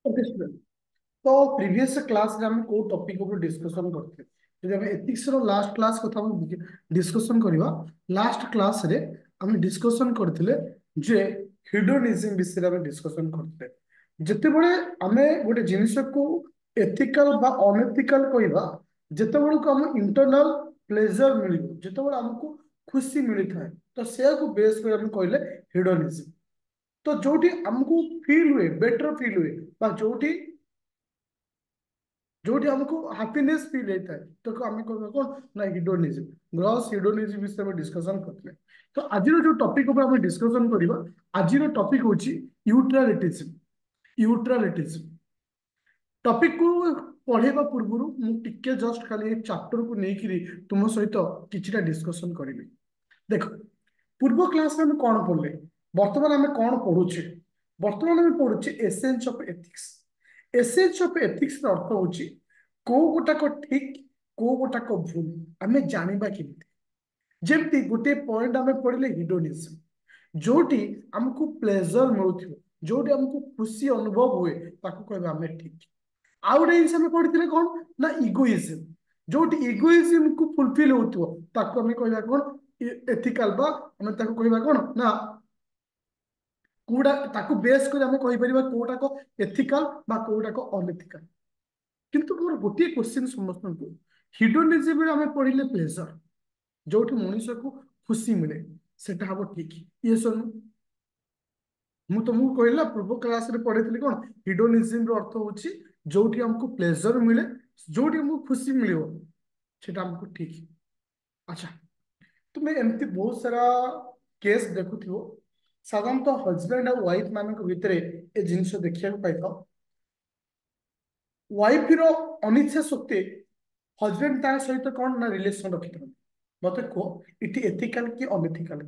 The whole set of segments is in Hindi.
Okay student. तो प्रीवियस क्लास रे हम को टॉपिक ऊपर डिस्कशन करते जदि हम एथिक्स रो लास्ट क्लास कथा हम डिस्कशन करबा। लास्ट क्लास रे हम डिस्कशन करथिले जे हिडोनिज्म विषय रे हम डिस्कशन करते जते बळे हमें गोटे जिनिस को एथिकल बा अनएथिकल कहबा जते बळे को हम इंटरनल प्लेजर मिलिबो जते बळे हमको खुशी मिली थाए तो से को बेस कर हम कहले हिडोनिज्म। तो जोठी हमको फील हुए बेटर फील हुए बा जोठी जोठी हमको हैप्पीनेस फील होता है तो आम कह कौन ना हिडोनिज्म ग्रॉस हिडोनिज्म विषय में डिस्कशन करते। तो आज जो टॉपिक ऊपर हम डिस्कशन करबा आज टॉपिक होची यूट्रालिटिज्म। यूट्रालिटिज्म टॉपिक को पढ़ेबा पूर्व मुझे जस्ट खाली चैप्टर को लेकिरी तुम सहित किछिटा डिस्कशन करिवि। देखो पूर्व क्लास में हम कौन पढ़ले वर्तमान आम कौन पढ़ुचे वर्तमान आम पढ़ुचे essence of ethics. Essence of ethics अर्थ होची को गोटाक ठीक को गोटाक भूल आम जानिबा केमिति। जेमती गोटे पॉइंट आम पढ़ले हिडोनिज्म जोटी हमको प्लेजर मिलुथिबो जोटी हमको खुशी अनुभव हुए ताको कहबा आम ठीक। आउ गोटे जिनिस आम पढ़िथिले कौन ना इगोइज्म जोटी इगोइज्म को फुलफिल होथिबो ताको आम कहबा कौन एथिकल बा आम ताको कहबा कौन ना कोडा ताको बेस कर आम कहि परिबा कोटाको एथिकल बा कोटाको अनएथिकल। किंतु मोर गोटे क्वेश्चन समस्त को हिडोनिज्म रे आम पढ़िले प्लेजर जोठी मनुष्य को खुशी मिले सेटा हबो ठीक ये सुन मु तुमको कहला पूर्व क्लास रे पढ़ी कौन हिडोनिज्म रो अर्थ होची जोठी हमको प्लेजर मिले जोठी हमको खुशी मिलियो सेटा हमको ठीक। अच्छा तुम्हें एमती बहुत सारा केस देखुथिबो साधारणतः हजबैंड और वाइफ मान भितर ए जिनिस देखा पाई वाइफ रो अनिच्छा सत्वे हजबैंड ता सहित कौन ना रिलेशन रखि मत कह इटी एथिकल कि अनएथिकल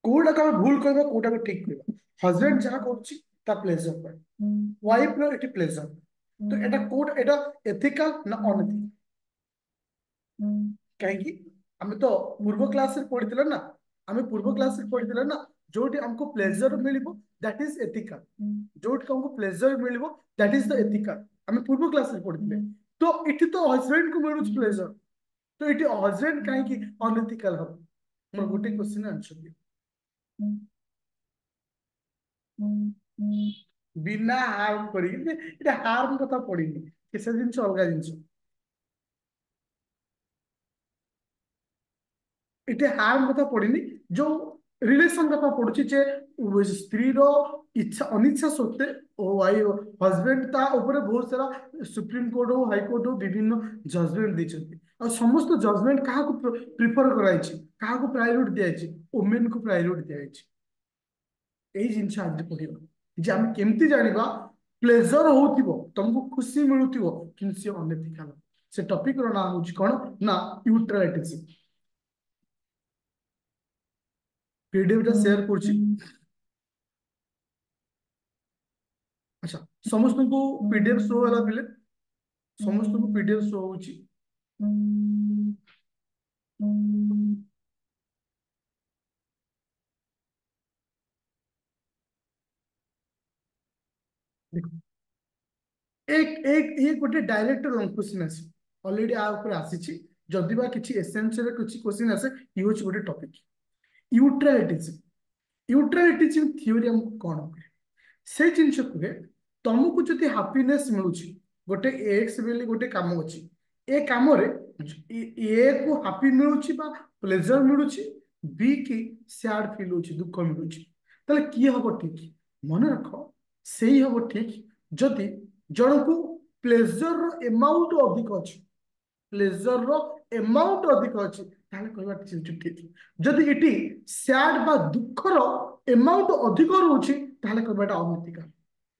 कोटा का भूल कहबा कोटा को ठीक कहबा हजबैंड जहाँ कर प्लेजर पर वाइफ रो इटी प्लेजर तो एटा कोट एटा एथिकल ना अनएथिकल कहीं आम तो पूर्व क्लास पढ़ी ना आम पूर्व क्लास पढ़ी ना जोटी हमको प्लेजर मिलिबो दैट इज एथिकल जोटी हमको प्लेजर मिलिबो दैट इज द एथिकल आम पूर्व क्लास पढ़ी। तो इटी तो हजबैंड को मिलुछ प्लेजर तो इटी हजबैंड कहीं अनएथिकल हम मोर गोटे क्वेश्चन आंसर दियो बिना हार्म करी इटा हार्म कथा पड़ीनी किसी जिन अलग जिन इटे हार्म कथा पड़ीनी जो रिलेशन कथा पड़ुची जे स्त्री रो इच्छा अनिच्छा सत्वे हजबैंड ता ऊपर बहुत सारा सुप्रीम कोर्ट हो हाई कोर्ट हो विभिन्न जजमेंट देछथि और समस्त जजमेंट कहा को प्रिफर कराइछि कहा को प्रायोरिटी दियाइछि वुमेन को प्रायोरिटी दियाइछि एई जिंस आज पढ़िबा जे हम केमती जानिबा प्लेजर होतिबो तुमको खुशी मिलुतिबो किंतु से अनएथिकल से टॉपिक रो नाम होछि कोन ना यूट्रालिटिज्म। पीडीएफ टा शेयर करछि। अच्छा समस्त को पीडीएफ शो होला बिले समस्त को पीडीएफ शो होछि। देखो एक एक ये गोटे डायरेक्ट लॉन्ग क्वेश्चन आसी ऑलरेडी आ ऊपर आसीछि जदि बा किछि एसेंशियल किछि क्वेश्चन आसे ई होछि गोटे टॉपिक यूट्रालिटिज्म। यूट्रालिटिज्म थ्योरी हमको कोन कहे से जिनिस कहे तुमको जदि हैप्पीनेस मिलुछि गोटे एक्स बेली गोटे काम अछि ए काम रे ए को हैप्पी मिलुछि बा प्लेजर मिलुछि बी की सैड फील होछि दुख मिलुछि तले की हबो ठीक मन रख सेही हबो ठीक जदि जणको प्लेजर रो अमाउंट अधिक अछि प्लेजर रो अमाउंट अधिक अछि ताले कहबा ठीक जदि इटी सैड बा दुख रो अमाउंट अधिक रहउछि ताले कहबाटा अनैतिक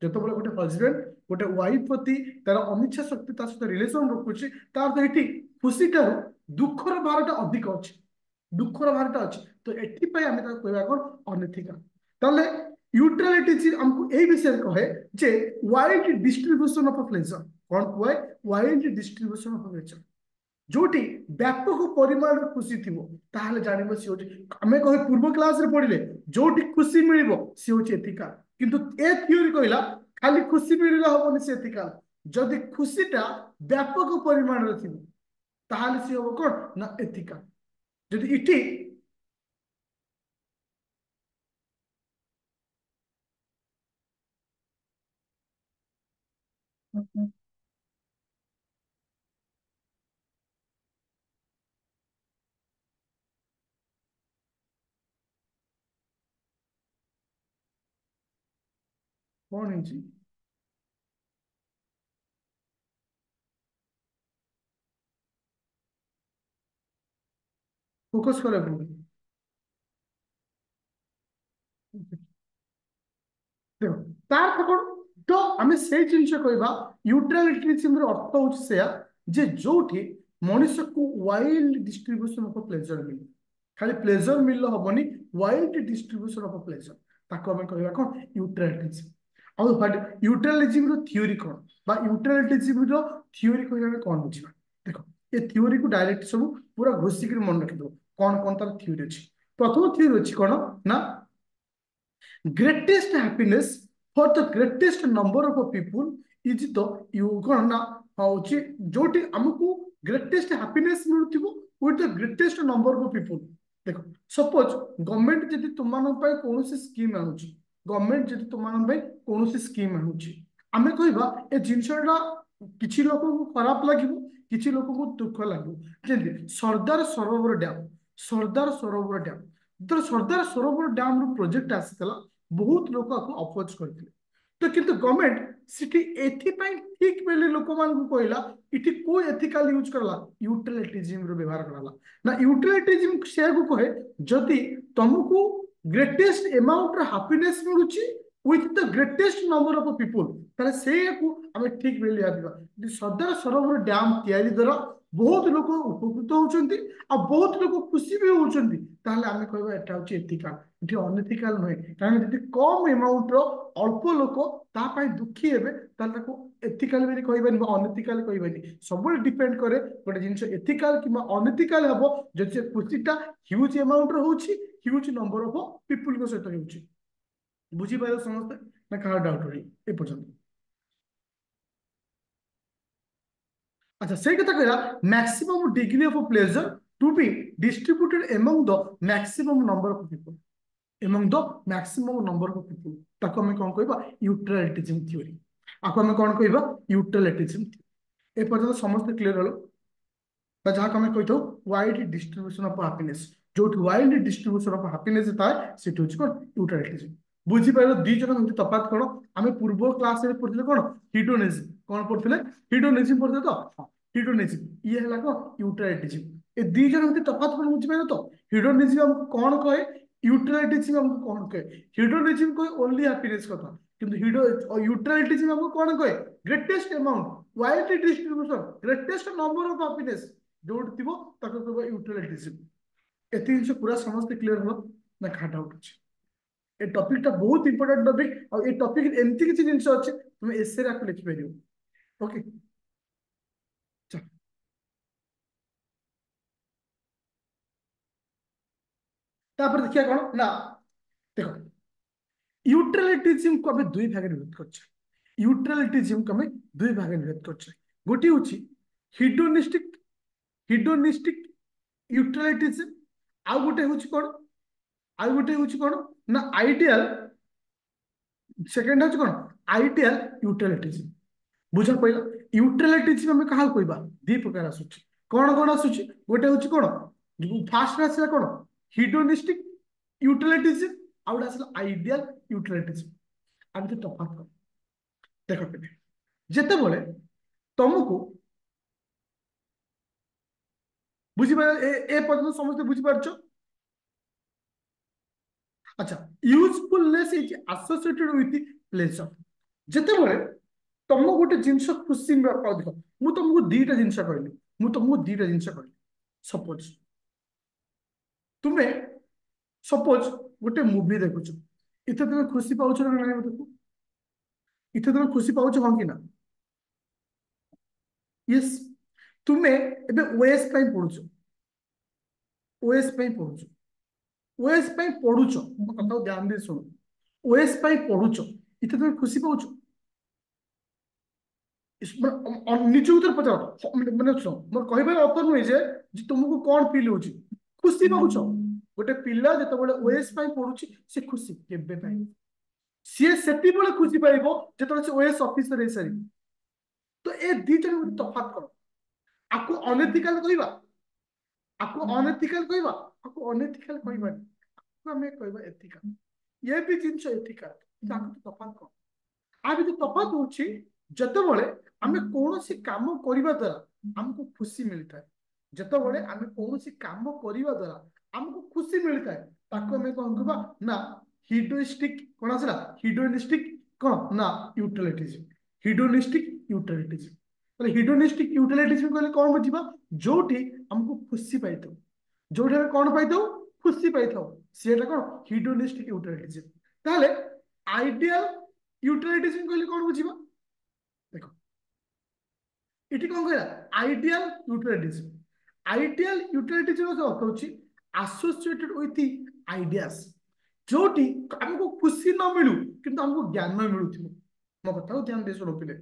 जत बळे गोटे हजबैंड गोटे वाइफ प्रति तार अनिच्छा शक्ति ता सहित रिलेशन रखुछि तार तो इटी खुशी तार दुखर भारटा अधिक अछि दुखर भारटा अछि तो एठी पय आमे ता कहबा कोन अनैतिक ताले यूट्रालिटी हमको ए विषय कहे जे वाइड डिस्ट्रीब्यूशन ऑफ प्लेजर कौन कहे वाइड डिस्ट्रीब्यूशन ऑफ प्लेजर जोटी व्यापक परिमाण खुशी थिबो ताहले जानिबो सी होची हमें कहे पूर्व क्लास रे पढ़िले जोटी खुशी मिलिबो सी होची एथिकल किंतु ए थ्योरी कहला खाली खुशी मिलले हबनी से एथिकल जदि खुशीटा व्यापक परिमाण रे थिबो ताहाले सी हबो कोन ना एथिकल जदि इटी कोन हिची फोकस करे पड़ो देखो तार कोन तो आमे से जिंस कहबा यूटिलिटिज्म रो अर्थ होछ से जे जोठी मनुष्य को वाइल्ड डिस्ट्रीब्यूशन ऑफ प्लेजर मिले खाली प्लेजर मिलले हबनी वाइल्ड डिस्ट्रीब्यूशन ऑफ प्लेजर ताको हमें कहबा कोन यूटिलिटिज्म और व्हाट यूटिलिटिज्म रो थ्योरी कोन बा यूटिलिटिज्म रो थ्योरी कहबा हमें कोन बुझिबा देखो ये थ्योरी को डायरेक्ट सब पूरा घोषिक मन रखि दो कौन कौन तार थ्योरी अछि प्रथम थ्योरी अछि कोन ना greatest happiness for the greatest number of people is the you कौन ना होची जोटी हमको greatest happiness मिलुथिबो with the greatest number of people देखो सपोज गवर्नमेंट जदि तुम मान पाई कोनोसी स्कीम आनुची गवर्नमेंट जदि तुम मान पाई कोनोसी स्कीम आनुची आमे कहबा ए जिंसटा किछि लोक को खराब लागिबो किछि लोक को दुख लागिबो जेंति सरदार सरोवर डैम तो सरदार सरोवर डैम रो प्रोजेक्ट आसीतला बहुत लोक अपोज करथिले तो किंतु गवर्नमेंट सिटी एथिपाई ठीक बेले लोक मान को कहला इटी को एथिकल यूज करला यूटिलिटिज्म रो व्यवहार करला ना यूटिलिटिज्म से को कहे जदि तुमको ग्रेटेस्ट अमाउंट रो हैप्पीनेस मिलुची with the greatest number of people ताले से को हमें ठीक बेले आबा सरदार सरोवर डैम तैयारी द्वारा बहुत लोक उपकृत होउचंती आ बहुत लोक खुशी भी होउचंती ताले आमे कहबा एटा होची एथिकल इटी अनएथिकल नहे कारण जदि कम अमाउंट रो अल्प लोक ता पई दुखी हेबे ताले ताको एथिकल बेली कहबानी बा अनएथिकल कहबानी सब डिपेंड करे गोटे जिंस एथिकल किबा अनएथिकल हबो जदि से खुशीटा ह्यूज अमाउंट रो होउची ह्यूज नंबर ऑफ पीपल को सहित होउची बुझी पाइलो समझते ना कहा डाउट रही ए पर्यंत अच्छा से कथा कहला maximum degree of pleasure to be distributed among the maximum number of people among the maximum number of people ताको हमें कौन कहबा यूटिलिटिज्म थ्योरी आको हमें कौन कहबा यूटिलिटिज्म थ्योरी ए पर्यंत समस्त क्लियर हलो जहाँ हमें कही वाइड डिस्ट्रीब्यूशन ऑफ हैप्पीनेस जो वाइड डिस्ट्रीब्यूशन ऑफ हैप्पीनेस थाए से कौन यूटिलिटिज्म बुझी पाइल दी जन हम तफात कौन आम पूर्व क्लास रे पढ़िले कौन हिडोनिज्म कौन पढ़िले हिडोनिज्म पढ़िले तो हाँ हिडोनिज्म ये है कौन यूटिलिटिज्म ए दी जन हम तफात कौन बुझी पाइल तो हिडोनिज्म हमको कौन कहे यूटिलिटिज्म हमको कौन कहे हिडोनिज्म कहे ओनली हैप्पीनेस कथा किंतु हिडो यूटिलिटिज्म हमको कौन कहे greatest amount wide distribution greatest number of happiness जोड़ थिबो ताको कहबा यूटिलिटिज्म एति जिंस पूरा समस्त क्लियर हो ना खा डाउट अछि ए टॉपिक टा बहुत इंपोर्टेंट टॉपिक और ए टॉपिक एमती किछि जिंस अछि तुम एसे रा लिखि परियो ओके चल तापर देखिया कोन ना देखो यूटिलिटिज्म को हमें दुई भाग में विभक्त करछे यूटिलिटिज्म को हमें दुई भाग में विभक्त करछे गोटी होछि हिडोनिस्टिक हिडोनिस्टिक यूटिलिटिज्म आ गोटे होछि कोन आ गोटे होछि कोन ना आइडियल सेकंड होछि कोन आइडियल यूटिलिटिज्म बुझा पइला यूटिलिटिज्म हमें कहा कहबा दी प्रकार आसुछि कोन आसुछि गोटे होछि कोन फास्ट आसला कोन हिडोनिस्टिक यूटिलिटिज्म आ गोटे आसला आइडियल यूटिलिटिज्म आ तो तफात कर देखो पे जेते बोले तुमको बुझी पा ए पर्यंत समस्त बुझी पारछो अच्छा usefulness is associated with pleasure जेते बोले तुम गोटे जिनस खुशी देखो मु तुमको दीटा जिनस कहली मु तुमको दीटा जिनस कहली सपोज तुम्हें सपोज गोटे मुवी देखुछ इथे तुम खुशी पाउछ ना नहीं देखो इथे तुम खुशी पाउछ हाँ कि ना यस तुम्हें एबे ओएस पे पढुछ ओएस पे पढुछ ओएस पे पढुछ कथा ध्यान दे सुनो ओएस पे पढुछ इथे तुम खुशी पाउछ निज उतर पचार मैंने सुन मोर कहबार अर्थ नुहे जे तुमको कौन फिल हो खुशी पाउछ गोटे पिला जिते ओएस पढ़ुची से खुशी केबे पाई सी से खुशी पाइब जो से ओएस ऑफिसर सारी तो ए दीटा तफात कर आपको अनएथिकल कहबा आपको अनएथिकल कहबा आपको अनएथिकल कहबा हमें कहबा एथिकल ये भी जिनस एथिकल ताको तफात कर आ भी तफात होची जतबेले आमे कोनोसी काम करिबा द्वारा हमको खुशी मिलता है जतबेले आमे कोनोसी काम करिबा द्वारा हमको खुशी मिलता है ताको हमें कोन कहबा ना हिडोनिस्टिक कोन आसला हिडोनिस्टिक कोन ना यूटिलिटिज्म हिडोनिस्टिक यूटिलिटिज्म तो हिडोनिस्टिक यूटिलिटिज्म कहले कोन बुझिबा जोठी हमको खुशी पाइतो जोठी हम कोन पाइतो खुशी पाइतो सेटा कोन हिडोनिस्टिक यूटिलिटिज्म ताले आइडियल यूटिलिटिज्म कहले कोन बुझिबा देखो इटी कौन कहला आइडियल यूटिलिटिज्म आइडियल यूटिलिटिज्म का अर्थ होची एसोसिएटेड विथ आइडियाज जोटी हमको खुशी न मिलू किंतु हमको ज्ञान मिलुथिबो मो कथा को ध्यान दे सुनो पिले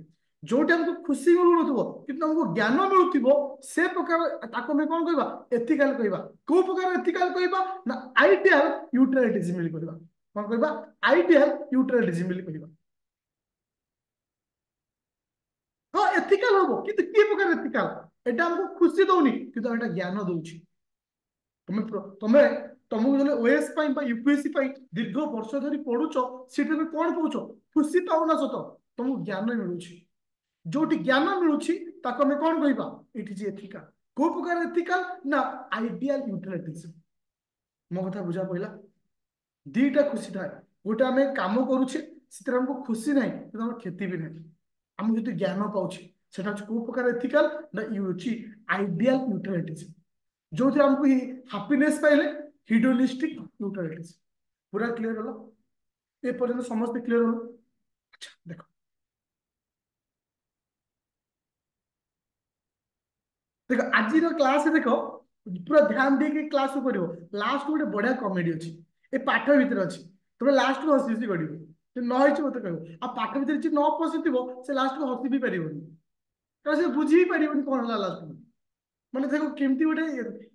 जोटी हमको खुशी मिलुथिबो किंतु हमको ज्ञान मिलुथिबो से प्रकार ताको में कोन कहबा एथिकल कहबा को प्रकार एथिकल कहबा ना आइडियल यूटिलिटिज्म मिल कहबा कोन कहबा आइडियल यूटिलिटिज्म मिल कहबा हाँ एथिकल होबो किंतु के प्रकार एथिकल एटा हमको खुशी दउनी किंतु एटा ज्ञान दउची तुम तुम तुमको जो ओएस यूपीएससी दीर्घ वर्ष धरी पढ़ुच से कौन पाच खुशी पाऊना सत तुमको ज्ञान मिलूँ जो ज्ञान मिलूँ आम कौन कहवा ये एथिकल को प्रकार एथिकल ना आइडियल यूटिलिटिज्म मो कथा बुझा पड़ा दीटा खुशी थाए गोटे आम कम करुचे हमको खुशी ना आम क्षति भी ना आम जो ज्ञान पाचे से को प्रकार एथिकल ना आइडियल यूटिलिटिज्म जो थे हमको हैप्पीनेस पाइले हिडोनिस्टिक यूटिलिटीज पूरा क्लियर होला ए पर्यंत समस्त क्लियर होला अच्छा देखो देखो आज क्लास देखो पूरा ध्यान दे के क्लास को करिवो लास्ट गोटे बढ़िया कॉमेडी अछि ए पाठ भीतर अछि तुम लास्ट को हसी हसी करिवो जे न होइछ मते कहबो आ पाठ भीतर जे न पसिथिबो से लास्ट को हसी भी परिबोनी कारण से बुझी भी परिबोनी कोन होला लास्ट को माने देखो केमती गोटे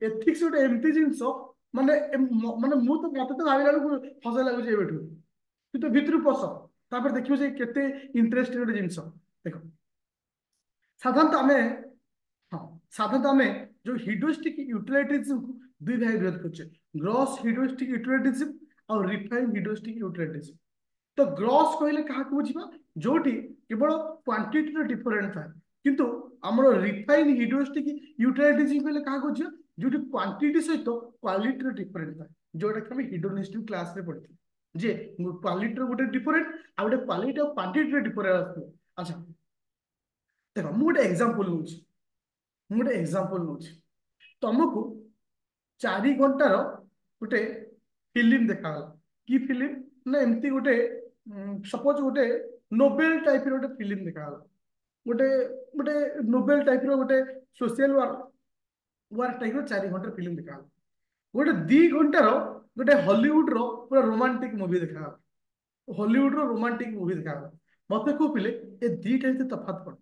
एथिक्स गोटे एमती जिंस माने माने मु तो मते तो भाबिला बेलू हस लागुच एबेठू तू तो भितर पस तापर देखियो जे केते इंटरेस्टिंग गोटे जिंस देखो साधारणतः आमे हाँ साधारणतः आमे जो हिडोस्टिक यूटिलिटिज्म को दुई भाग विरोध करछे ग्रॉस हिडोस्टिक यूटिलिटिज्म और रिफाइंड हिडोस्टिक यूटिलिटिज्म तो ग्रॉस कहले कहा को बुझिबा जोठी केवल क्वांटिटी रो डिफरेंट था किंतु हमरो रिफाइन हिडोस्टिक यूटिलिटिज्म कहले कहा को बुझिबा जोठी क्वांटिटी सहित क्वालिटी रो डिफरेंट था जोटा कि हम हिडोनिस्टिक क्लास रे पढ़िथि जे क्वालिटी रो गोटे डिफरेंट आ गोटे क्वालिटी और क्वांटिटी रो डिफरेंट आछो अच्छा देखो मु गोटे एग्जांपल नउछि तुमको 4 घंटार गोटे फिल्म देखा कि फिल्म ना एमती गोटे सपोज गोटे नोबेल टाइप गोटे फिल्म देखा गोटे गोटे नोबेल टाइप गोटे सोशल वार टाइप 4 घंटा फिल्म देखा गोटे 2 घंटार गोटे हॉलीवुड रो पूरा रोमांटिक मूवी देखा हॉलीवुड रो रोमांटिक मूवी देखा मत को पिले ए दीटा तफात कर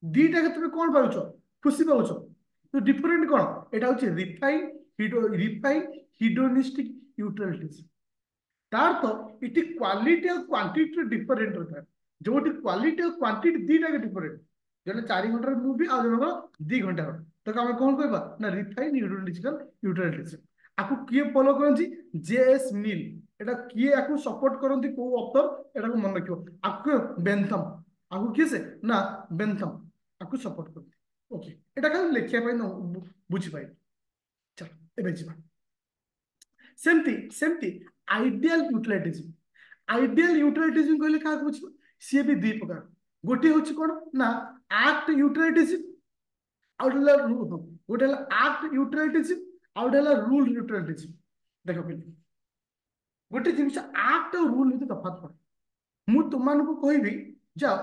दीटा तुम कौन पाच खुशी पाच तो डिफरेंट कौन एटा हूँ रिफाइन हिडोनिस्टिक यूटिलिटीज तार तो इटी क्वालिटी और क्वांटिटी डिफरेंट होता है जो क्वालिटी और क्वांटिटी दीटा के डिफरेंट जो 4 घंटार मूवी आ जनक 2 घंटार तो आम कौन कहबा ना रिफाइन हिडोनिस्टिकल यूटिलिटीज आपको किए फॉलो करती जेएस मिल एटा किए आपको सपोर्ट करती को ऑथर एटा को मन रखियो आपको बेंथम आपको किए से ना बेंथम आपको सपोर्ट करती ओके एटा खाली लेखिया पाई न बुझी पाई चलो एबे जिबा सेमती आइडियल यूटिलिटिज्म कहले का बुझिबा सी भी 2 प्रकार गोटे होची कोन ना एक्ट यूटिलिटिज्म आउटला रूल गोटे एक्ट यूटिलिटिज्म आउटला रूल यूटिलिटिज्म देखो पहले गोटे जिनिस एक्ट और रूल हित तफात पड़े मु तुम को कहबी जा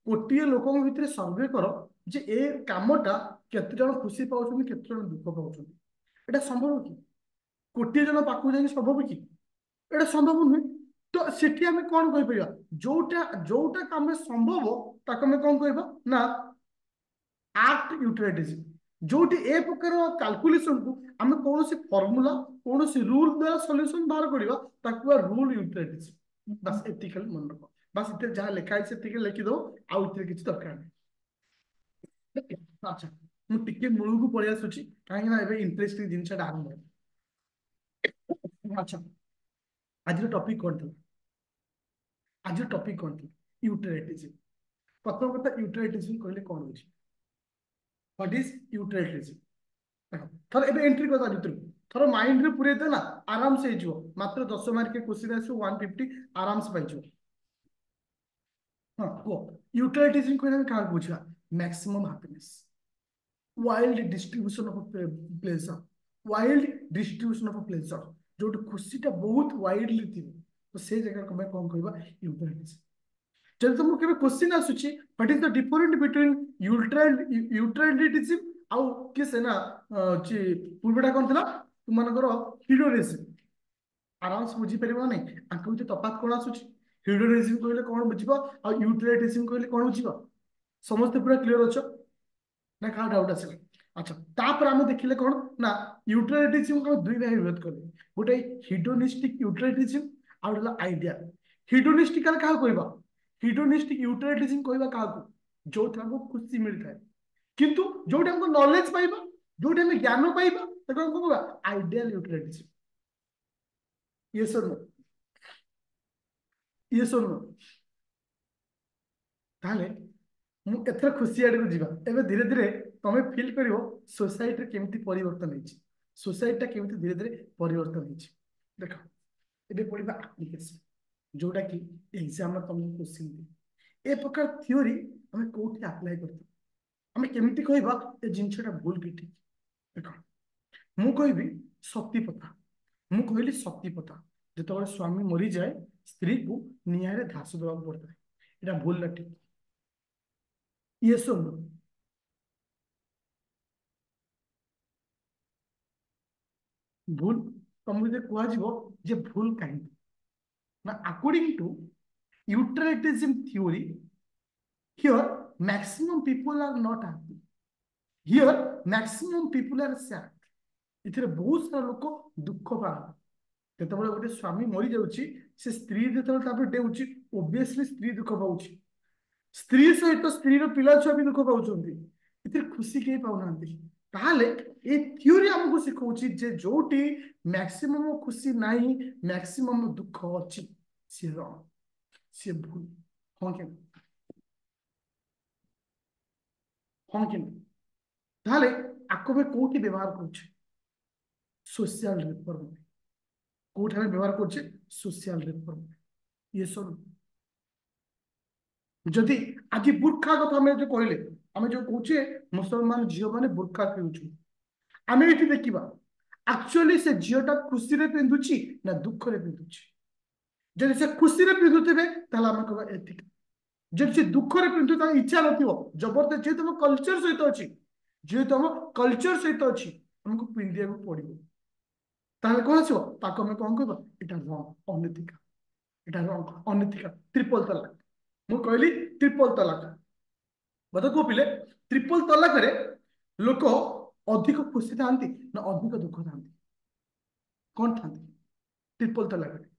कोटिए लोक भितर सर्वे कर जे ए कामटा केते जन खुशी पाउछन केते जन दुख पाउछन एटा संभव कि कोटिए जन पाखु जाई संभव कि एटा संभव नुहे तो सेठी आमे कौन कहि परिबा जोटा जोटा काम संभव ताको आमे कौन कहबा ना आक्ट यूटिलिटीज जोटी ए प्रकार कैलकुलेशन को आमे कौन सी फार्मूला कौन सी रूल द्वारा सॉल्यूशन बाहर करिबा ताको रूल यूटिलिटीज बस एथिकल मन रखो बस इते जहां लिखा है से लिखि दो आउ इते किछि दरकार नहीं अच्छा मु टिके मूल को पळि आसुची काहे ना एबे इंटरेस्टिंग जिनछा आरंभ अच्छा आज टॉपिक कोन थी आज टॉपिक कोन थी यूटिलिटीज प्रथम कथा यूटिलिटीज कहले कोन होची व्हाट इज यूटिलिटीज थर एबे एंट्री करता भितर थर माइंड रे पुरे दे ना आराम से हिजो मात्र 10 मार्क के क्वेश्चन आसु 150 आराम से पाइजो हां को यूटिलिटीज कहले का बुझा maximum happiness wild distribution of pleasure wild distribution of pleasure जो खुशीटा बहुत वाइडली थी तो से जगह को मैं कौन कहबा यूटिलिटीज जब तुम केबे क्वेश्चन आसुची what is the difference between utilities आउ कि से ना ची पूर्वटा कोन थला तुम मानकर हिडोरिज्म आराम से बुझी परिबो नै आंको ते तफात कोन आसुची हिडोरिज्म कहले कोन बुझिबो आ यूटिलिटीज कहले कोन बुझिबो समस्त पूरा क्लियर अछ ना का डाउट आसे अच्छा तापर हम देखिले कोन ना यूटिलिटीज को दुई भाग विभक्त करले गोटे हिडोनिस्टिक यूटिलिटीज आ डला आइडिया हिडोनिस्टिक का कहबा हिडोनिस्टिक यूटिलिटीज कहबा का जो हमको खुशी मिलता है किंतु जो हमको नॉलेज पाइबा जो हम ज्ञान पाइबा तको हमको कहबा आइडियल यूटिलिटीज यस और नो यस और नो ताले मु एथर खुशी आड़ को जीवा एबे धीरे धीरे तमे फील करिवो सोसाइटी केमती परिवर्तन हेछि सोसाइटी केमती धीरे धीरे परिवर्तन हेछि देखो एबे पढिबा एप्लीकेशन जोटा कि एग्जाम में तुमको क्वेश्चन दे ए प्रकार थ्योरी हमें कोठी अप्लाई करते हमें केमती कहबा ए जिंसटा भूल कि ठीक देखो मु कहबी शक्ति प्रथा मु कहली शक्ति प्रथा जेतबे स्वामी मरी जाए स्त्री को नियारे धास देवा पड़ता है एटा भूल ना ठीक ये सुन भूल तुमको जे कुआ जीवो जे भूल काहे ना according to utilitarianism theory here maximum people are not happy here maximum people are sad इथिरे बहुत सारा लोक दुख पाते जेतबे गोटे स्वामी मरी जाउची से स्त्री जेतबे तापर देउची ऑब्वियसली स्त्री दुख पाउची स्त्री सहित स्त्री रो पिला छुआ भी दुख पाउचंती इथिरे खुशी के पाउनांती ताले ए थ्योरी हमको सिखौची जे जोटी मैक्सिमम खुशी नाही मैक्सिमम दुख अछि से रॉन्ग से भूल हां के हाँ कि ताले आको में कोठी व्यवहार करछे सोशल रिफॉर्म कोठी में व्यवहार करछे सोशल रिफॉर्म ये सब जदि आज बुर्खा कथा हमें जो कहले हमें जो कहछे मुसलमान झियो माने बुर्खा पिउछु हमें एठी देखिबा एक्चुअली से झियोटा खुशी रे पिंदुची ना दुख रे पिंदुची जदि से खुशी रे पिंदुतेबे ताला हम कहबा एथिक जब से दुख रे पिंतु ता इच्छा नथिवो जबरदस्त जे तुम कल्चर सहित अछि जे तुम कल्चर सहित अछि हमको पिंदिया को पड़िबो ताले कोन छो ताको में कोन कहबो एटा रॉन्ग अनैतिक एटा रॉन्ग अनैतिक ट्रिपल तलाक मु कहली ट्रिपल तलाक बता को पिले ट्रिपल तलाक रे लोक अधिक खुशी थांती ना अधिक दुख थांती कोन थांती ट्रिपल तलाक रे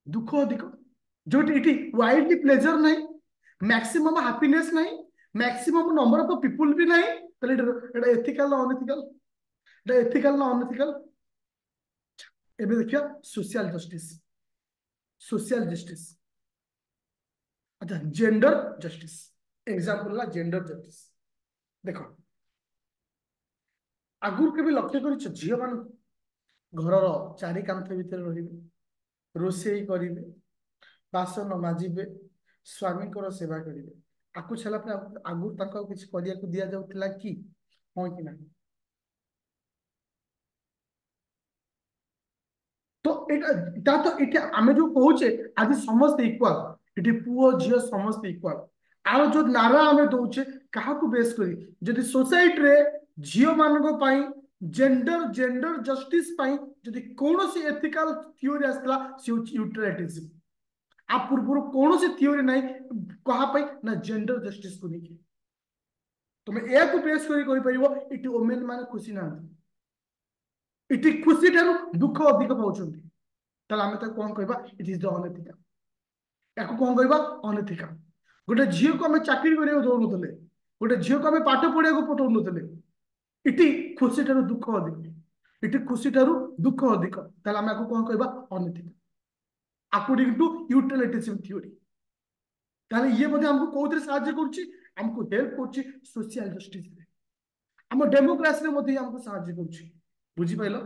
दुख अधिक जो इटी वाइडली प्लेजर नहीं मैक्सिमम हैप्पीनेस नहीं मैक्सिमम नंबर ऑफ पीपल भी नहीं तले एटा एथिकल ना अनएथिकल एटा एथिकल ना अनएथिकल एबे देखिया सोशल जस्टिस अच्छा जेंडर जस्टिस एग्जांपल ला जेंडर जस्टिस देखो आगुर के भी लक्ष्य करिछ झियो मान घर रो चारि कांथ भीतर रहिबे रोसेई करिवे बासन माजिबे स्वामी को सेवा करिवे आकु छला पे आगु तक किछ करिया को दिया जाउतला कि हो कि नहीं तो एटा तो एटा आमे जो कहूचे आज समस्त इक्वल एटी पुओ झियो समस्त इक्वल आरो जो नारा आमे दउचे काहा को बेस करी जदि सोसाइटी रे झियो मानको पाई जेंडर जेंडर जस्टिस जदि कौन सी एथिकल थ्योरी आसला सी यूटिलिटिज्म आ पूर्व कौन सी थ्योरी ना कहा ना जेंडर जस्टिस को लेकिन तुम एक बेस कर इटी वोमेन माने खुशी ना इटी खुशी ठारू दुख अधिक पाउछन ताले आमे त कोन कहबा इट इज द अनएथिकल याको कोन कहबा अनएथिकल गोटे झियो को आमे चाकरी करियो दौनुतले गोटे झियो को आमे पाठ पढ़िया को पठौनुतले इटी खुशी ठारू दुख अधिक इटी खुशी ठारू दुख अधिक ताले आमे को कोन कहबा unethical according to utilitarianism theory ताले ये मध्ये हमको कोथरे सहाय्य करछि हमको हेल्प करछि सोशल जस्टिस रे हम डेमोक्रेसी रे मध्ये हमको सहाय्य करछि बुझी पाइलो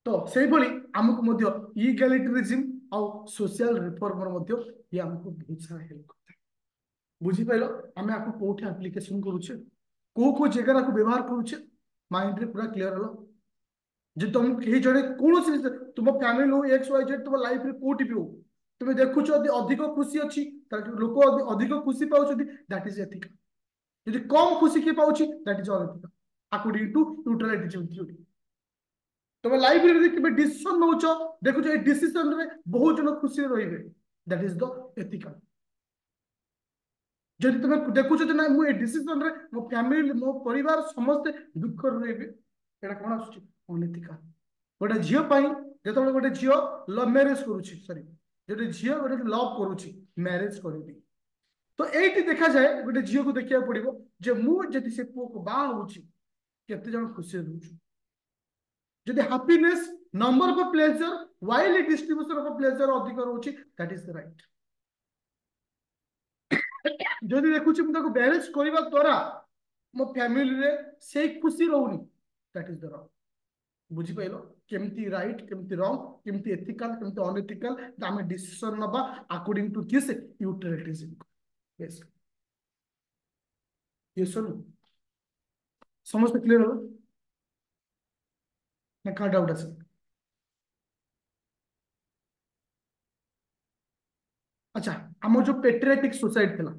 तो से भली हमको मध्ये इगैलिटरिज्म और सोशल रिफॉर्मर मध्ये ये हमको बहुत सारा हेल्प करता है बुझी पाइलो हमें आपको कोठे एप्लीकेशन करूछे को जगह को व्यवहार करूछे माइंड रे पूरा क्लियर हलो जे तुम कहीं जड़े कौन सी तुम फैमिली हो एक्स वाई जेड तुम लाइफ रे कोठी भी हो तुम देखुछ अधिक खुशी अच्छी लोक अधिक खुशी पाउछ दैट इज एथिकल यदि कम खुशी के पाउछ that is unethical according to utilitarianism theory तुम लाइफ रे देखबे डिसीजन नउछ देखुछ ए डिसीजन रे बहुत जन खुशी रहिबे दैट इज द एथिकल जदि तुम देखुछ जे ना मु ए डिसीजन रे मो फैमिली मो परिवार समस्त दुख रहिबे एटा कोन आछी अनएथिकल गोटे झील जो गोटे झील लव मैरेज करुच्ची सॉरी जो झील गोटे लव करुच्ची मैरेज करी तो ये देखा जाए गोटे झील को देखा पड़ो जे मुझे से पुओ को बाहा होची केते जन खुशी रोच जदि happiness number of pleasure while distribution of pleasure अधिक रोची दैट इज द राइट जदि देखुची मुझे मैरेज करने द्वारा मो फैमिली रे से खुशी रोनी दैट इज द रॉन्ग बुझिपाइल केमती राइट केमती रॉन्ग केमती एथिकल केमती अनएथिकल आम डिसीजन नबा अकॉर्डिंग टू किस यूटिलिटिज्म यस ये सुन समस्त क्लियर हो ना का डाउट আছে अच्छा हम जो पेट्रियाटिक सोसाइटी थला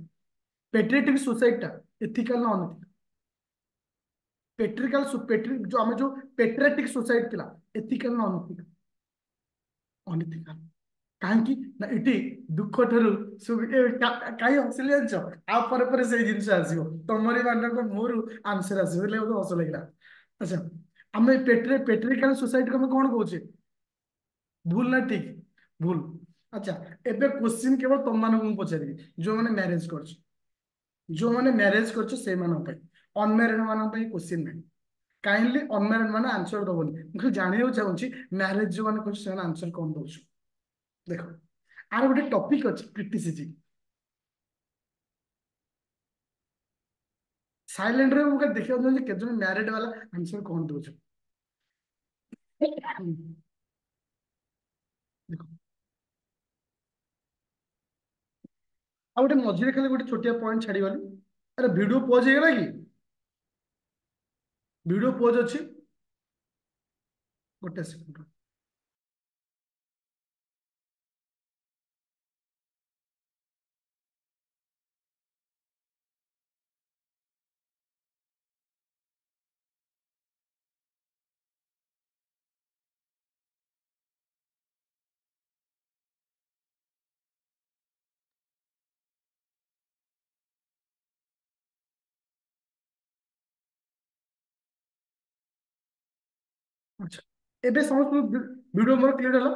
पेट्रियाटिक सोसाइटी ता एथिकल ना अनएथिकल पेट्रिकल पेट्रिक जो हम जो पेट्रियाटिक सोसाइटी थला एथिकल ना अनएथिकल अनएथिकल काहे ना इटी दुख ठरु काई हसले जानछ आ पर से जिंस आसीबो तमरी मान को मोर आंसर आसीबो ले तो हस लागला अच्छा हमें पेट्रिकल सोसाइटी को हम कोन कहूचे भूल ना ठीक भूल अच्छा एबे क्वेश्चन केवल तुम मान को पचारि जो माने मैरिज करछ जो माने मैरिज करछ से मान पे अनमैरिड मान पे क्वेश्चन नहीं काइंडली अनमैरिड माने आंसर दबोनी मुझे जानियो चाहूची मैरिज जो माने करछ से आंसर कोन दोछ देखो आर गोटे टॉपिक अछि क्रिटिसिज्म साइलेंट रे मुझे देखियो जे केते जन मैरिड वाला आंसर कोन दोछ देखो आ गोटे मझिरे खाली गोटे छोटिया पॉइंट छाड़ी गली अरे वीडियो पॉज हो गला कि वीडियो पॉज अछि गोटे सेकंड अच्छा एबे समस्त वीडियो मोर क्लियर हला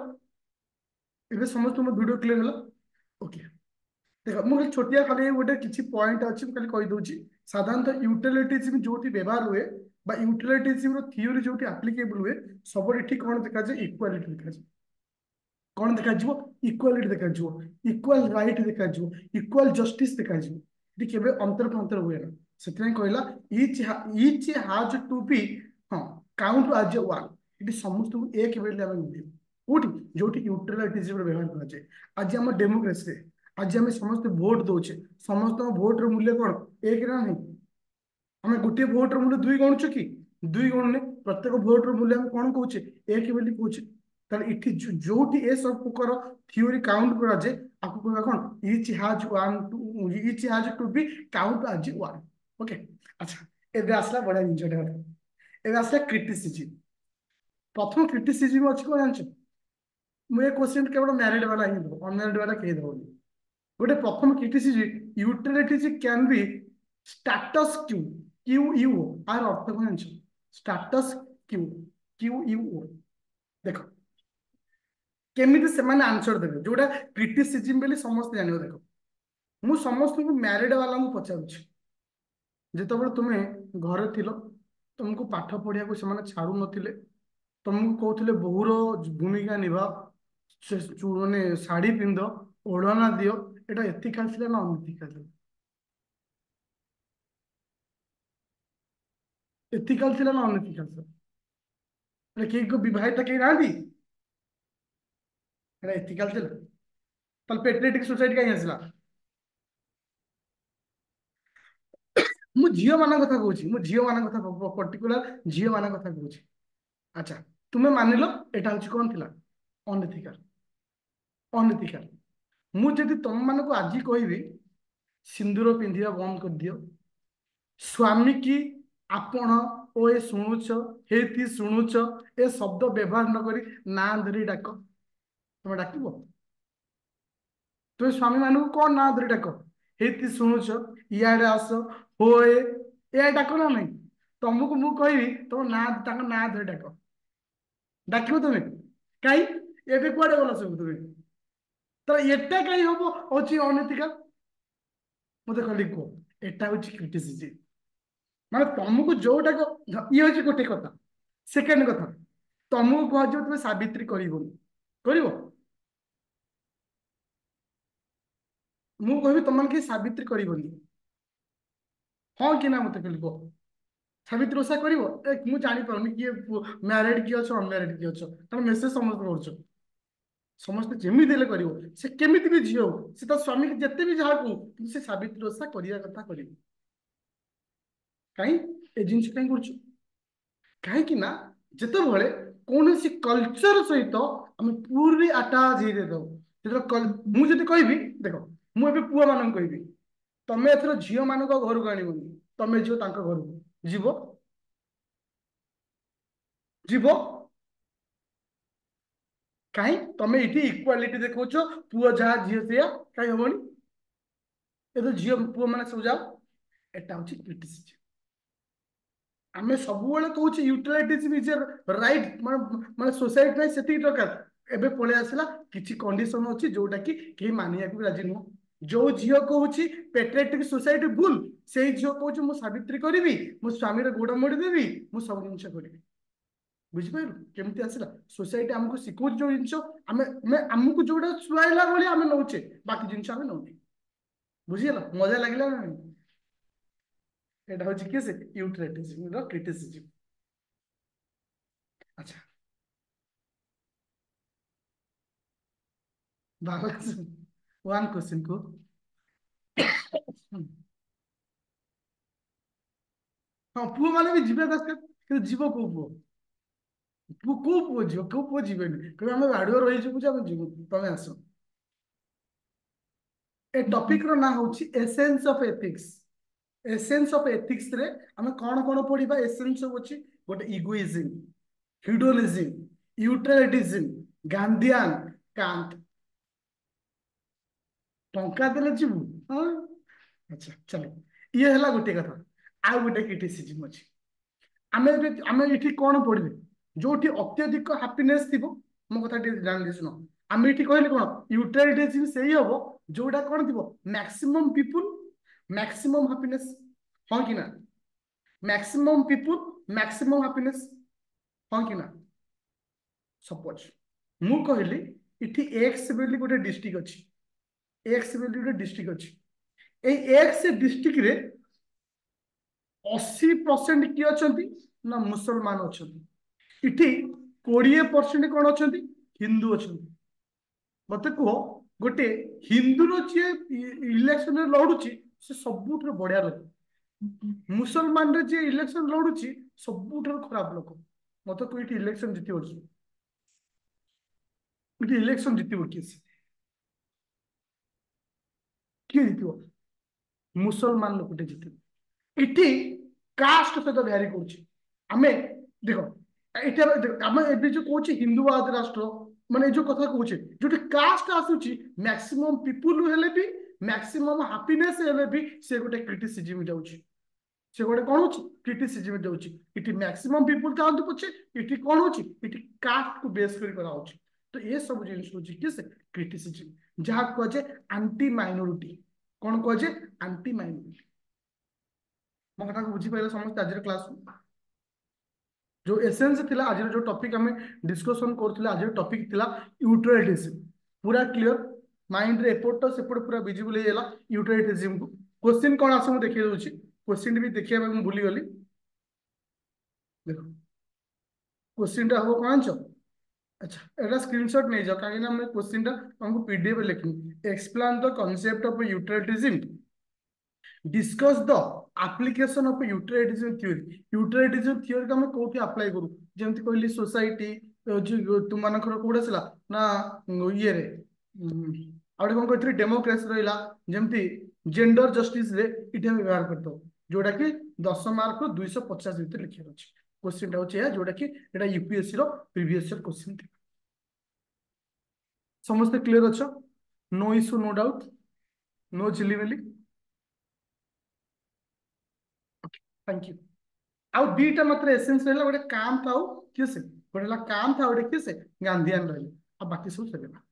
एबे समस्त मोर वीडियो क्लियर हला ओके देखो मुझे छोटिया खाली गोटे किसी पॉइंट अच्छी खाली कही दूची साधारणतः यूटिलिटिज्म जो व्यवहार हुए बा यूटिलिटिज्म थ्योरी जो एप्लिकेबल हुए सब कौन देखा जाए इक्वालिटी देखा जाए कौन देखा इक्वालिटी देखा इक्वाल राइट देखा इक्वाल जस्टिस देखा ये केबे अंतर फंतर हुए ना से कहला इच हैज टू बी हाँ काउंट एज ए वन ये समस्त को एक बेले आम मिले कोठी जो यूटिलिटिज्म व्यवहार करा जाए आज आम डेमोक्रेसी रे आज आम समस्त भोट दौचे समस्त भोट मूल्य कौन एक ना नहीं आम गोटे भोट मूल्य दुई गणुच कि दुई गणुने प्रत्येक भोट मूल्य आम कौन कौचे एक बोली कौचे ताले इठी जो ए सब प्रकार थ्योरी काउंट करा जाए आपको कहबा कौन each has one to each has to be count as one okay अच्छा ଏବେ ଆସିଲା ବଢିଆ ଜିନିଷଟା ଏବେ ଆସିଲା କ୍ରିଟିସିଜିମ୍। ପ୍ରଥମ କ୍ରିଟିସିଜିମ୍ ଅଛି କଣ ଜାଣିଛ? ମୁଁ ଏ କ୍ୱେଶ୍ଚନ କେବଳ ମ୍ୟାରିଡ୍ ବାଲା ହିଁ ଦେବ, ଅନମ୍ୟାରିଡ୍ ବାଲା କେହି ଦେବନି। ଗୋଟେ ପ୍ରଥମ criticism, utilitarianism can be status quo, Q U, ଆର ଅର୍ଥ କଣ ଜାଣିଛ? Status quo, Q U O. ଦେଖ କେମିତି ସେମାନେ ଆନ୍ସର ଦେବେ ଯୋଉଟା କ୍ରିଟିସିଜିମ୍ ବୋଲି ସମସ୍ତେ ଜାଣିବ। ଦେଖ ମୁଁ ସମସ୍ତଙ୍କୁ ମ୍ୟାରିଡ୍ ବାଲାଙ୍କୁ ପଚାରୁଛି, ଯେତେବେଳେ ତୁମେ ଘରେ ଥିଲ, ତୁମକୁ ପାଠ ପଢିବାକୁ ସେମାନେ ଛାଡୁ ନଥିଲେ, ତମକୁ କହୁଥିଲେ ବୋହୂର ଭୂମିକା ନିଭାଅ, ମାନେ ଶାଢୀ ପିନ୍ଧ, ଓଢଣା ଦିଅ, ଏଟା ଏଥିକାଲ ଥିଲା ନା ଅନଇଥିକାଲ ଥିଲା? ଏଥିକାଲ ଥିଲା ନା ଅନଇଥିକାଲ ଥିଲା? ମାନେ କେହି ବିବାହିତ କେହି ନାହାନ୍ତି, ଏଟା ଏଥିକାଲ ଥିଲା? ତାହେଲେ ପେଟ୍ରିଆଟିକ ସୋସାଇଟି କାହିଁ ଆସିଲା? ମୁଁ ଝିଅ ମାନଙ୍କ କଥା କହୁଛି, ମୁଁ ଝିଅ ମାନଙ୍କ କଥା, ପର୍ଟିକୁଲାର ଝିଅ ମାନଙ୍କ କଥା କହୁଛି। ଆଚ୍ଛା, ତୁମେ ମାନିଲ ଏଟା ହଉଛି କଣ ଥିଲା? ଅନଇଥିକାଲ। ଅନଇଥିକାଲ। ମୁଁ ଯଦି ତମ ମାନଙ୍କୁ ଆଜି କହିବି ସିନ୍ଦୁର ପିନ୍ଧିବା ବନ୍ଦ କରିଦିଅ, ସ୍ୱାମୀ କି ଆପଣ ଓ ଏ ଶୁଣୁଛ, ହେଇତି ଶୁଣୁଛ, ଏ ଶବ୍ଦ ବ୍ୟବହାର ନ କରି ନାଁ ଧରି ଡାକ, ତମେ ଡାକିବ? ତୁମେ ସ୍ୱାମୀ ମାନଙ୍କୁ କଣ ନାଁ ଧରି ଡାକ? ହେଇତି ଶୁଣୁଛ, ଇଆଡେ ଆସ, ହୋଏ, ଏଇଆ ଡାକ ନା ନାଇଁ? ତମକୁ ମୁଁ କହିବି ତମ ନାଁ, ତାଙ୍କ ନାଁ ଧରି ଡାକ, ଡାକିବ ତମେ? କାହିଁ? ଏବେ କୁଆଡେ ଗଲ ସବୁ ତୁମେ? ତ ଏଟା କାହିଁ ହବ ହଉଛି ଅନୈତିକାଲ? ମତେ ଖାଲି କୁହ। ଏଟା ହଉଛି କ୍ରିଟିସିଜିମ୍। ମାନେ ତମକୁ ଯୋଉଟାକ, ଇଏ ହଉଛି ଗୋଟେ କଥା। ସେକେଣ୍ଡ କଥା, ତମକୁ କୁହାଯିବ ତୁମେ ସାବିତ୍ରୀ କରିବନି, କରିବ? ମୁଁ କହିବି ତମମାନେ କେହି ସାବିତ୍ରୀ କରିବନି, ହଁ କି ନା ମତେ ଖାଲି କୁହ। ସାବିତ୍ରୀ ଓଷା କରିବ? ଏ ମୁଁ ଜାଣିପାରୁନି କିଏ ମ୍ୟାରେଡ କିଏ ଅଛ, ଅନମ୍ୟାରେଡ କିଏ ଅଛ, ତମେ ମେସେଜ ସମସ୍ତେ କରୁଛ। ସମସ୍ତେ ଯେମିତି ହେଲେ କରିବ, ସେ କେମିତି ବି ଝିଅ ହଉ, ସେ ତା ସ୍ୱାମୀ ଯେତେ ବି ଯାହା କହୁ, କିନ୍ତୁ ସେ ସାବିତ୍ରୀ ଓଷା କରିବା କଥା କରିବ। କାହିଁ ଏ ଜିନିଷ କାହିଁ କରୁଛୁ? କାହିଁକି ନା ଯେତେବେଳେ କୌଣସି କଲଚର ସହିତ ଆମେ ପୁରୀ ଆଟାଚ ହେଇଯାଉ, ମୁଁ ଯଦି କହିବି, ଦେଖ ମୁଁ ଏବେ ପୁଅ ମାନଙ୍କୁ କହିବି ତମେ ଏଥର ଝିଅ ମାନଙ୍କ ଘରକୁ ଆଣିବନି, ତମେ ଯିବ ତାଙ୍କ ଘରକୁ, ଯିବ? ଯିବ? କାହିଁ ତମେ ଏଇଠି ଇକ୍ୱାଲିଟି ଦେଖାଉଛ, ପୁଅ ଯାହା ଝିଅ ସେଇଆ, କାହିଁ ହବନି? ଏ ତ ଝିଅ ପୁଅ ମାନେ ସବୁ ଯାଅ। ଏଟା ହଉଛି କ୍ରିଟିସିଜମ୍। ଆମେ ସବୁବେଳେ କହୁଛେ ୟୁଟିଲାଇଟିଜ ଇଜ ରାଇଟ, ମାନେ ସୋସାଇଟି ପାଇଁ ସେତିକି ଦରକାର। ଏବେ ପଳେଇ ଆସିଲା କିଛି କଣ୍ଡିସନ ଅଛି ଯୋଉଟା କି କେହି ମାନିବାକୁ ରାଜି ନୁହଁ। ଯୋଉ ଝିଅ କହୁଛି ପେଟ୍ରିଆଟିକ ସୋସାଇଟି ଭୁଲ, ସେଇ ଝିଅ କହୁଛି ମୁଁ ସାବିତ୍ରୀ କରିବି, ମୋ ସ୍ୱାମୀର ଗୋଡ ମୋଡି ଦେବି, ମୁଁ ସବୁ ଜିନିଷ କରିବି। ବୁଝିପାରିଲୁ କେମିତି ଆସିଲା? ସୋସାଇଟି ଆମକୁ ଶିଖଉଛି ଯୋଉ ଜିନିଷ, ଆମକୁ ଯୋଉଟା ଶୁଆଇଲା ଭଳି ଆମେ ନଉଛେ, ବାକି ଜିନିଷ ଆମେ ନଉନେ। ବୁଝିଗଲ? ମଜା ଲାଗିଲା ନା ନାହିଁ? এটা হচ্ছে কি আছে ইউটিলিটিজম ର ক্রিটিসিজম। আচ্ছা, ভালো আছে। ওয়ান কোশ্চেন কো। ହଁ ପୁଅ ମାନେ ବି ଯିବା ଦରକାର, କିନ୍ତୁ ଯିବ କୋଉ ପୁଅ? କୋଉ ପୁଅ ଯିବ? କୋଉ ପୁଅ ଯିବେନି, କହିବେ ଆମେ ବାଡୁଅ ରହିଯିବୁ ଯେ ଆମେ ଯିବୁ, ତମେ ଆସ। ଏ ଟପିକ ର ନାଁ ହଉଛି essence of ethics. Essence of ethics ରେ ଆମେ କଣ କଣ ପଢିବା? ଏସେନ୍ସ ସବୁ ଅଛି, ଗୋଟେ ଇଗୋଇଜିମ୍, ହିଡୋନିଜିମ୍, ୟୁଟିଲିଟିଜିମ୍, ଗାନ୍ଧିଆନ, କାଣ୍ଟ। ଟଙ୍କା ଦେଲେ ଯିବୁ? ହଁ। ଆଚ୍ଛା ଚାଲ, ଇଏ ହେଲା ଗୋଟେ କଥା। ଆଉ ଗୋଟେ କ୍ରିଟିସିଜିମ୍ ଅଛି। ଆମେ ଏଠି କଣ ପଢିବେ? ଯୋଉଠି ଅତ୍ୟଧିକ ହାପିନେସ ଥିବ, ମୋ କଥା ଟିକେ ଜାଣିଲେ ଶୁଣ। ଆମେ ଏଠି କହିଲେ କଣ ୟୁଟିଲାଇଟିଜିମ୍ ସେଇ ହବ ଯୋଉଟା କଣ ଥିବ, ମ୍ୟାକ୍ସିମମ୍ ପିପୁଲ ମ୍ୟାକ୍ସିମମ୍ ହାପିନେସ, ହଁ କି ନା? ମ୍ୟାକ୍ସିମମ୍ ପିପୁଲ ମ୍ୟାକ୍ସିମମ୍ ହାପିନେସ, ହଁ କି ନା? ସପୋଜ ମୁଁ କହିଲି ଏଠି ଏକ୍ସ ବୋଲି ଗୋଟେ ଡିଷ୍ଟ୍ରିକ୍ଟ ଅଛି, ଏକ୍ସ ବୋଲି ଗୋଟେ ଡିଷ୍ଟ୍ରିକ୍ଟ ଅଛି। ଏଇ ଏକ୍ସ ଡିଷ୍ଟ୍ରିକ୍ଟରେ 80% କିଏ ଅଛନ୍ତି ନା ମୁସଲମାନ ଅଛନ୍ତି। ଏଠି 20% କଣ ଅଛନ୍ତି? ହିନ୍ଦୁ ଅଛନ୍ତି। ମତେ କୁହ, ଗୋଟେ ହିନ୍ଦୁର ଯିଏ ଇଲେକ୍ସନରେ ଲଢୁଛି, ସେ ସବୁଠାରୁ ବଢିଆ ଲୋକ। ମୁସଲମାନରେ ଯିଏ ଇଲେକ୍ସନ ଲଢୁଛି, ସବୁଠାରୁ ଖରାପ ଲୋକ। ମତେ କୁହ ଏଠି ଇଲେକ୍ସନ ଜିତିବ କିଏ? ଏଠି ଇଲେକ୍ସନ ଜିତିବ କିଏ? କିଏ ଜିତିବ? ମୁସଲମାନ ଲୋକଟେ ଜିତିବ। ଏଠି कास्ट सहित भ्यारी करुच्ची आमे देख एटा आम ए जो कौच हिंदूवाद राष्ट्र माने जो कथा कौच जो कास्ट आसूची मैक्सिमम पीपुल हेले भी मैक्सिमम हैप्पीनेस हेले भी से गोटे क्रिटिसिज्म जाउची से गोटे कौन होची क्रिटिसिज्म जाउची इटी मैक्सिमम पीपुल चाहतु पछे इटी कौन होची इटी कास्ट को बेस करी करा होची तो ये सब जिनिस होची कि से क्रिटिसिज्म जहा कहे एंटी माइनॉरिटी कौन कहे एंटी माइनॉरिटी मो कथा को बुझी पाइले समस्त आज क्लास जो एसेंस थिला आज जो टॉपिक हमें डिस्कशन करथिले आज टॉपिक थिला यूट्राइटिज्म पूरा क्लियर माइंड रे एपोर्ट तो सेपोर्ट पूरा विजिबल हे गेला यूट्राइटिज्म को क्वेश्चन कोन आसे मु देखि दउची क्वेश्चन भी देखिया मैं भूली गली देखो क्वेश्चन टा हो कोन छ अच्छा एटा स्क्रीनशॉट नहीं जाओ कहीं ना मैं क्वेश्चन टा हमको पीडीएफ लिखनी explain the concept of utilitarianism discuss the application of utilitarianism theory utilitarianism theory का हम कोठी अप्लाई करू जेमति कहली सोसाइटी तुम मानकर कोडा सला ना ये रे आउटे कोन कहथि डेमोक्रेसी रहिला जेमति जेंडर जस्टिस रे इटे हम व्यवहार करतो जोटा कि 10 मार्क रो 250 भीतर लिखिर अछि क्वेश्चन टा होछि जोटा कि एटा यूपीएससी रो प्रीवियस ईयर क्वेश्चन थी समस्त क्लियर अछ no issue no doubt no चिलीमिली थैंक यू आउ दीटा मात्र एसेंस रहला गोटे काम था किए से गोटे काम था गोटे किए से गांधीआन रहे आ बाकी सब चलेगा